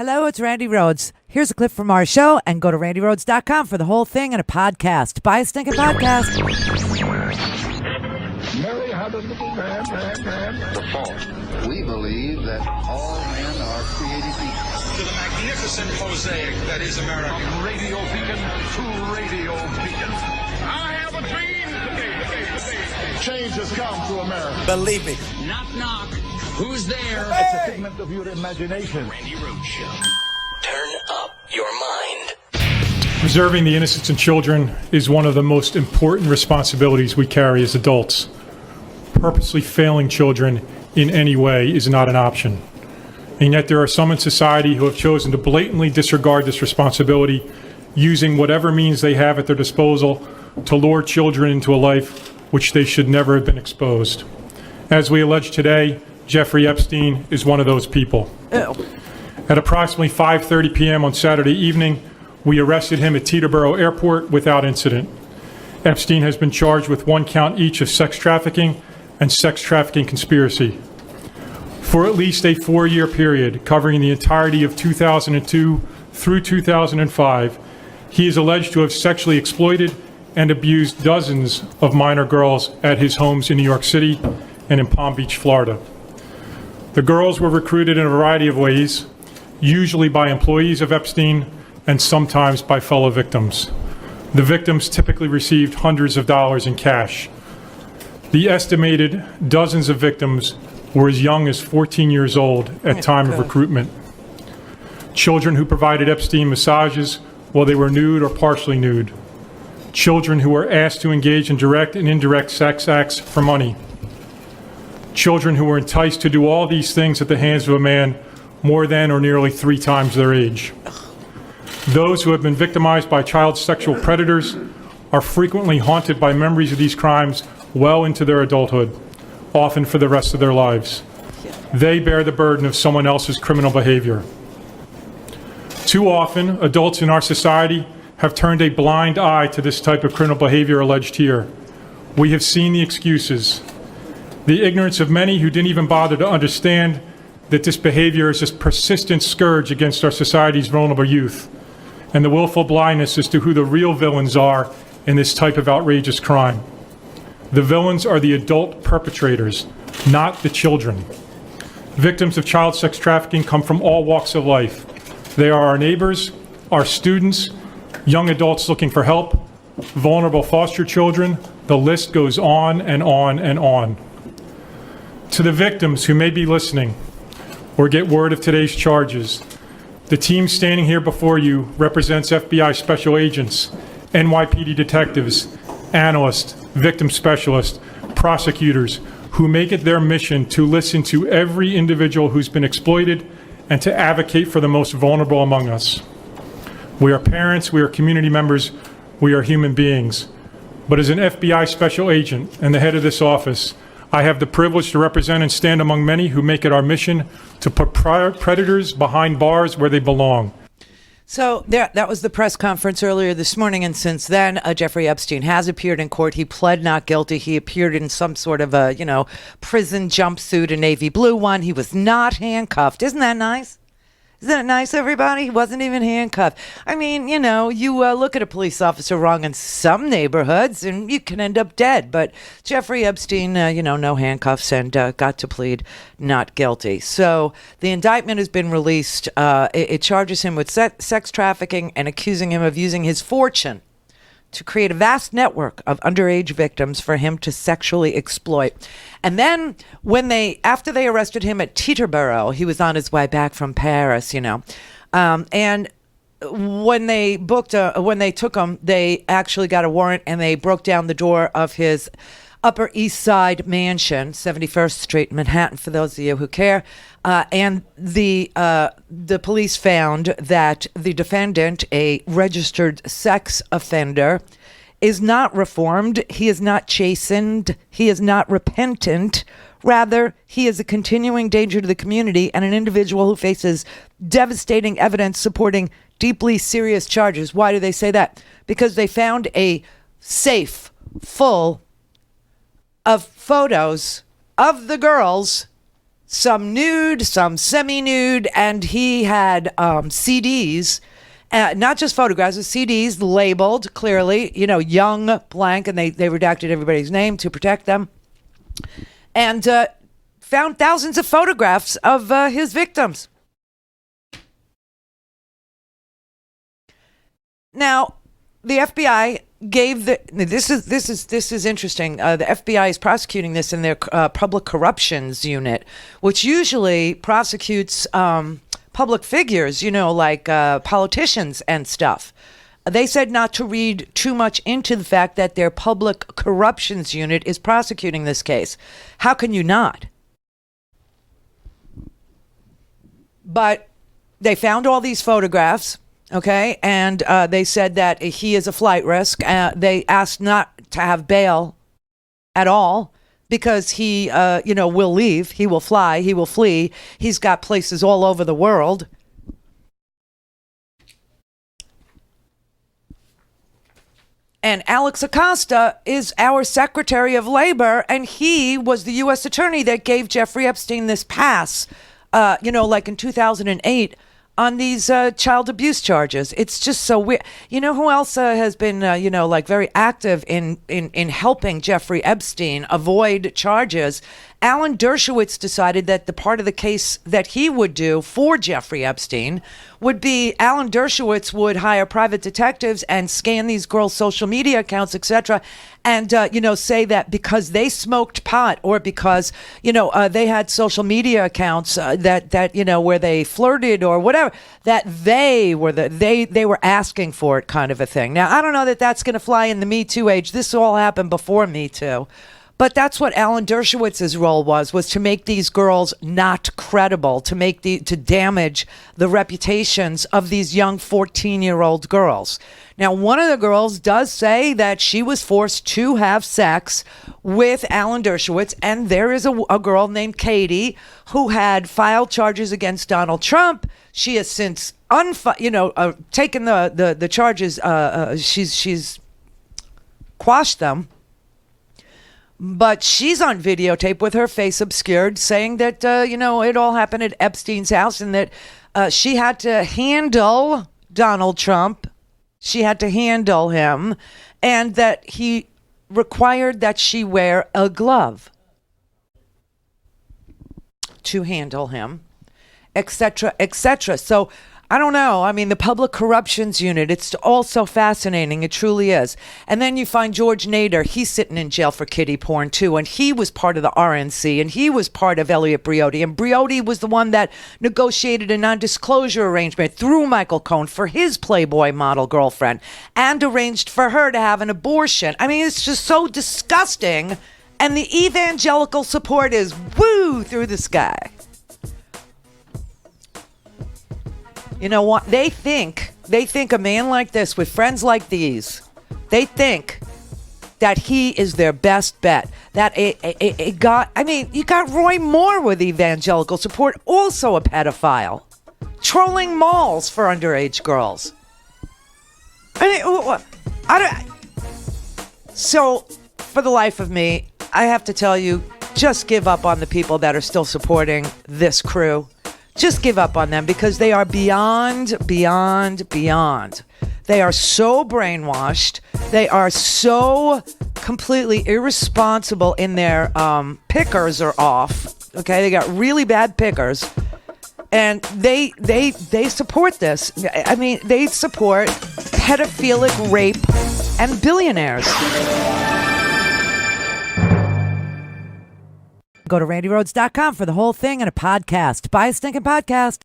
Hello, it's Randi Rhodes. Here's a clip from our show, and go to randirhodes.com for the whole thing and a podcast. Buy a stinking podcast. Mary had a little man. The fall. We believe that all men are created equal. To the magnificent mosaic that is America. From radio beacon to radio beacon. I have a dream today. Change has come to America. Believe me. Knock, knock. Who's there? It's a figment of your imagination. Randi Rhodes Show. Turn up your mind. Preserving the innocence in children is one of the most important responsibilities we carry as adults. Purposely failing children in any way is not an option. And yet there are some in society who have chosen to blatantly disregard this responsibility, using whatever means they have at their disposal to lure children into a life which they should never have been exposed. As we allege today, Jeffrey Epstein is one of those people. Ew. At approximately 5:30 p.m. on Saturday evening, we arrested him at Teterboro Airport without incident. Epstein has been charged with 1 count each of sex trafficking and sex trafficking conspiracy. For at least a 4-year period covering the entirety of 2002 through 2005, he is alleged to have sexually exploited and abused dozens of minor girls at his homes in New York City and in Palm Beach, Florida. The girls were recruited in a variety of ways, usually by employees of Epstein and sometimes by fellow victims. The victims typically received hundreds of dollars in cash. The estimated dozens of victims were as young as 14 years old at time of recruitment. Children who provided Epstein massages while they were nude or partially nude. Children who were asked to engage in direct and indirect sex acts for money. Children who were enticed to do all these things at the hands of a man more than or nearly 3 times their age. Those who have been victimized by child sexual predators are frequently haunted by memories of these crimes well into their adulthood, often for the rest of their lives. They bear the burden of someone else's criminal behavior. Too often, adults in our society have turned a blind eye to this type of criminal behavior alleged here. We have seen the excuses. The ignorance of many who didn't even bother to understand that this behavior is a persistent scourge against our society's vulnerable youth, and the willful blindness as to who the real villains are in this type of outrageous crime. The villains are the adult perpetrators, not the children. Victims of child sex trafficking come from all walks of life. They are our neighbors, our students, young adults looking for help, vulnerable foster children. The list goes on and on and on. To the victims who may be listening or get word of today's charges, the team standing here before you represents FBI special agents, NYPD detectives, analysts, victim specialists, prosecutors who make it their mission to listen to every individual who's been exploited and to advocate for the most vulnerable among us. We are parents, we are community members, we are human beings. But as an FBI special agent and the head of this office, I have the privilege to represent and stand among many who make it our mission to put predators behind bars where they belong. So that was the press conference earlier this morning, and since then, Jeffrey Epstein has appeared in court. He pled not guilty. He appeared in some sort of a, prison jumpsuit, a navy blue one. He was not handcuffed. Isn't that nice? Isn't it nice, everybody? He wasn't even handcuffed. I mean, you look at a police officer wrong in some neighborhoods and you can end up dead. But Jeffrey Epstein, no handcuffs and got to plead not guilty. So the indictment has been released. It charges him with sex trafficking and accusing him of using his fortune to create a vast network of underage victims for him to sexually exploit. And then after they arrested him at Teterboro, he was on his way back from Paris, and when they took him, they actually got a warrant and they broke down the door of his Upper East Side mansion, 71st Street, Manhattan, for those of you who care. And the police found that the defendant, a registered sex offender, is not reformed. He is not chastened. He is not repentant. Rather, he is a continuing danger to the community and an individual who faces devastating evidence supporting deeply serious charges. Why do they say that? Because they found a safe full of photos of the girls some nude, some semi-nude, and he had CDs, not just photographs, but CDs labeled clearly, young blank, and they redacted everybody's name to protect them, and found thousands of photographs of his victims. Now, the FBI gave this is interesting. The FBI is prosecuting this in their public corruptions unit, which usually prosecutes public figures, like politicians and stuff. They said not to read too much into the fact that their public corruptions unit is prosecuting this case. How can you not? But they found all these photographs. Okay, and they said that he is a flight risk. They asked not to have bail at all because he, will leave. He will fly. He will flee. He's got places all over the world. And Alex Acosta is our Secretary of Labor, and he was the U.S. attorney that gave Jeffrey Epstein this pass, like in 2008. On these child abuse charges. It's just so weird. You know who else has been, very active in helping Jeffrey Epstein avoid charges? Alan Dershowitz decided that the part of the case that he would do for Jeffrey Epstein would be Alan Dershowitz would hire private detectives and scan these girls' social media accounts, etc., and say that because they smoked pot or because they had social media accounts that where they flirted or whatever, that they were asking for it, kind of a thing. Now, I don't know that that's going to fly in the Me Too age. This all happened before Me Too. But that's what Alan Dershowitz's role was to make these girls not credible, to damage the reputations of these young 14-year-old girls. Now, one of the girls does say that she was forced to have sex with Alan Dershowitz, and there is a girl named Katie who had filed charges against Donald Trump. She has since taken the charges. She's quashed them. But she's on videotape with her face obscured saying that, it all happened at Epstein's house and that she had to handle Donald Trump. She had to handle him and that he required that she wear a glove to handle him, etc., etc. So I don't know. I mean, the public corruptions unit, it's all so fascinating. It truly is. And then you find George Nader. He's sitting in jail for kiddie porn, too. And he was part of the RNC. And he was part of Elliot Briotti. And Briotti was the one that negotiated a non-disclosure arrangement through Michael Cohen for his Playboy model girlfriend and arranged for her to have an abortion. I mean, it's just so disgusting. And the evangelical support is woo through the sky. You know what? They think a man like this with friends like these, they think that he is their best bet. That you got Roy Moore with evangelical support, also a pedophile, trolling malls for underage girls. So, for the life of me, I have to tell you, just give up on the people that are still supporting this crew. Just give up on them because they are beyond. They are so brainwashed. They are so completely irresponsible in their pickers are off. Okay, they got really bad pickers. And they support this. I mean, they support pedophilic rape and billionaires. Go to RandiRhodes.com for the whole thing and a podcast. Buy a stinking podcast.